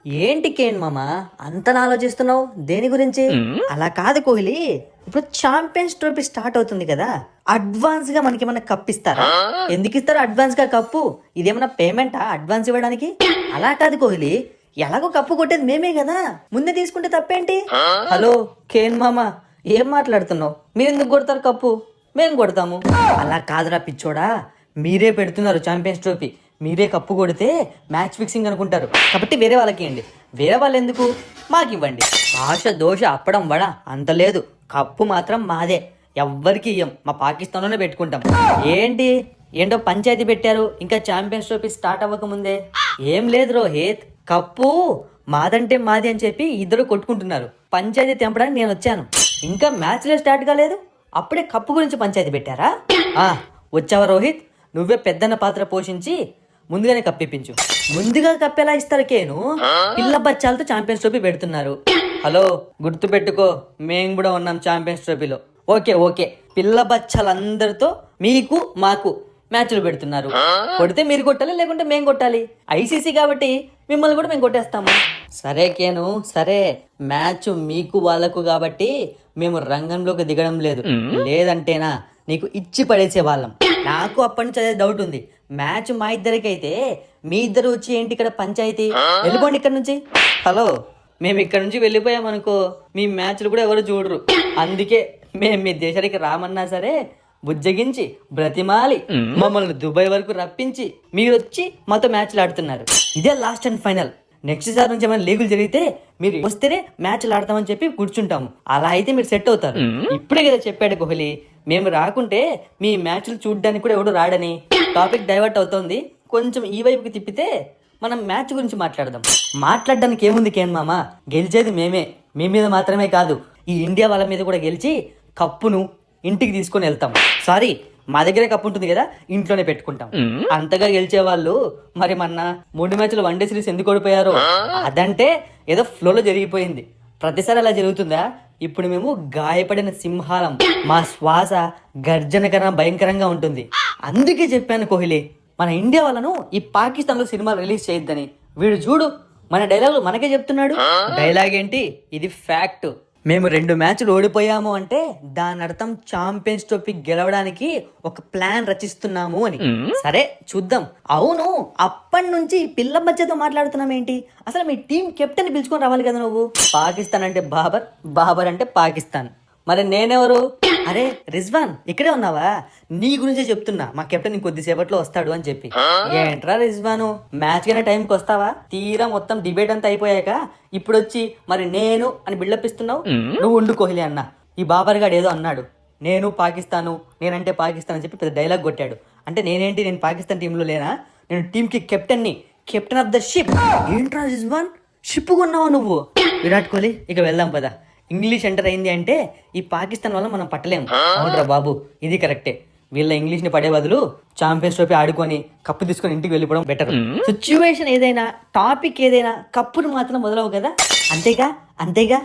ఏంటి కేన్ మామ అంతలా ఆలోచిస్తున్నావు దేని గురించి? అలా కాదు కోహ్లీ, ఇప్పుడు ఛాంపియన్స్ ట్రోఫీ స్టార్ట్ అవుతుంది కదా, అడ్వాన్స్ గా మనకి ఏమన్నా కప్ ఇస్తారా? ఎందుకు ఇస్తారు అడ్వాన్స్ గా కప్పు? ఇదేమన్నా పేమెంటా అడ్వాన్స్ ఇవ్వడానికి? అలా కాదు కోహ్లీ, ఎలాగో కప్పు కొట్టేది మేమే కదా, ముందే తీసుకుంటే తప్పేంటి? హలో కేన్ మామ, ఏం మాట్లాడుతున్నావు? మీరు ఎందుకు కొడతారు కప్పు? మేము కొడతాము. అలా కాదురా పిచ్చోడా, మీరే పెడుతున్నారు ఛాంపియన్స్ ట్రోఫీ, మీరే కప్పు కొడితే మ్యాచ్ ఫిక్సింగ్ అనుకుంటారు, కాబట్టి వేరే వాళ్ళకి ఇవ్వండి. వేరే వాళ్ళు ఎందుకు, మాకు ఇవ్వండి. ఆశ దోష అప్పడం వడ అంత లేదు, కప్పు మాత్రం మాదే, ఎవ్వరికి ఇయ్యం, మా పాకిస్తాన్లోనే పెట్టుకుంటాం. ఏంటో పంచాయతీ పెట్టారు ఇంకా ఛాంపియన్స్ ట్రోఫీ స్టార్ట్ అవ్వకముందే. ఏం లేదు రోహిత్, కప్పు మాదంటే మాది అని చెప్పి ఇద్దరు కొట్టుకుంటున్నారు. పంచాయతీ తెంపడానికి నేను వచ్చాను, ఇంకా మ్యాచ్లే స్టార్ట్ కాలేదు, అప్పుడే కప్పు గురించి పంచాయతీ పెట్టారా? వచ్చావా రోహిత్, నువ్వే పెద్దన్న పాత్ర పోషించి ముందుగానే కప్పిపించు. ముందుగా కప్పెలా ఇస్తారు కేను? పిల్ల బచ్చాలతో ఛాంపియన్స్ ట్రోఫీ పెడుతున్నారు. హలో గుర్తు పెట్టుకో, మేము కూడా ఉన్నాం ఛాంపియన్స్ ట్రోఫీలో. ఓకే, పిల్ల బచ్చాలందరితో మీకు మాకు మ్యాచ్లు పెడుతున్నారు. కొడితే మీరు కొట్టాలి, లేకుంటే మేము కొట్టాలి. ఐసీసీ కాబట్టి మిమ్మల్ని కూడా మేము కొట్టేస్తాము. సరే కేను, సరే, మ్యాచ్ మీకు వాళ్ళకు కాబట్టి మేము రంగంలోకి దిగడం లేదు, లేదంటేనా నీకు ఇచ్చి పడేసే వాళ్ళం. నాకు అప్పటి నుంచి అదే డౌట్ ఉంది, మ్యాచ్ మా ఇద్దరికైతే మీ ఇద్దరు వచ్చి ఏంటి ఇక్కడ పంచాయతీ? వెళ్ళిపోండి ఇక్కడ నుంచి. హలో, మేము ఇక్కడ నుంచి వెళ్ళిపోయామనుకో మీ మ్యాచ్లు కూడా ఎవరు చూడరు. అందుకే మేము మీ దేశానికి రామన్నా సరే బుజ్జగించి బ్రతిమాలి మమ్మల్ని దుబాయ్ వరకు రప్పించి మీరు వచ్చి మాతో మ్యాచ్లు ఆడుతున్నారు. ఇదే last and final. Next sir నుంచి ఏమైనా లీగులు జరిగితే మీరు వస్తేనే మ్యాచ్లు ఆడతామని చెప్పి కూర్చుంటాము. అలా అయితే మీరు సెట్ అవుతారు. ఇప్పుడే కదా చెప్పాడు కోహ్లీ, మేము రాకుంటే మీ మ్యాచ్లు చూడడానికి కూడా ఎవడు రాడని. టాపిక్ డైవర్ట్ అవుతోంది, కొంచెం ఈ వైపుకి తిప్పితే మనం మ్యాచ్ గురించి మాట్లాడదాం. మాట్లాడడానికి ఏముంది కేన్ మామ, గెలిచేది మేమే, మీ మీద మాత్రమే కాదు ఈ ఇండియా వాళ్ళ మీద కూడా గెలిచి కప్పును ఇంటికి తీసుకొని వెళ్తాం. సారీ, మా దగ్గరే కప్పు ఉంటుంది కదా, ఇంట్లోనే పెట్టుకుంటాం. అంతగా గెలిచే వాళ్ళు మరి మొన్న 3 మ్యాచ్లు వన్డే సిరీస్ ఎందుకు ఓడిపోయారో అదంటే ఏదో ఫ్లోలో జరిగిపోయింది. ప్రతిసారి అలా జరుగుతుందా? ఇప్పుడు మేము గాయపడిన సింహాలం, మా శ్వాస గర్జన కన్నా భయంకరంగా ఉంటుంది. అందుకే చెప్పాను కోహ్లీ, మన ఇండియా వాళ్ళను ఈ పాకిస్తాన్లో సినిమాలు రిలీజ్ చేయొద్దని. వీడు చూడు మన డైలాగులు మనకే చెప్తున్నాడు. డైలాగ్ ఏంటి, ఇది ఫ్యాక్ట్. మేము 2 మ్యాచ్లు ఓడిపోయాము అంటే దాని అర్థం ఛాంపియన్స్ ట్రోఫీ గెలవడానికి ఒక ప్లాన్ రచిస్తున్నాము అని. సరే చూద్దాం. అవును, అప్పటి నుంచి పిల్ల మధ్యతో మాట్లాడుతున్నాం ఏంటి? అసలు మీ టీం కెప్టెన్ పిలుచుకొని రావాలి కదా నువ్వు. పాకిస్తాన్ అంటే బాబర్, బాబర్ అంటే పాకిస్తాన్, మరి నేనెవరు? అరే రిజ్వాన్, ఇక్కడే ఉన్నావా? నీ గురించే చెప్తున్నా, మా కెప్టెన్ కొద్దిసేపట్లో వస్తాడు అని చెప్పి. ఏంట్రా రిజ్వాను, మ్యాచ్ కైనా టైంకి వస్తావా? తీరా మొత్తం డిబేట్ అంతా అయిపోయాక ఇప్పుడు వచ్చి మరి నేను అని బిల్డప్ ఇస్తున్నావు. నువ్వు ఉండు కోహ్లీ అన్న, ఈ బాబర్ గాడు ఏదో అన్నాడు, నేను పాకిస్తాను, నేనంటే పాకిస్తాన్ అని చెప్పి పెద్ద డైలాగ్ కొట్టాడు. అంటే నేనేంటి, నేను పాకిస్తాన్ టీంలో లేనా? నేను టీంకి కెప్టెన్ని, కెప్టెన్ ఆఫ్ ద షిప్. ఏంట్రా రిజ్వాన్, షిప్ కొన్నావా నువ్వు? విరాట్ కోహ్లీ, ఇక వెళ్దాం పదా. ఇంగ్లీష్ ఎంటర్ అయింది అంటే ఈ పాకిస్తాన్ వల్ల మనం పట్టలేము. అవునరా బాబు, ఇది కరెక్టే. వీళ్ళ ఇంగ్లీష్ ని పడే బదులు ఛాంపియన్స్ ట్రోఫీ ఆడుకొని కప్పు తీసుకొని ఇంటికి వెళ్ళిపోవడం బెటర్. సిచ్యువేషన్ ఏదైనా, టాపిక్ ఏదైనా, కప్పును మాత్రం మొదలవు కదా. అంతేగా.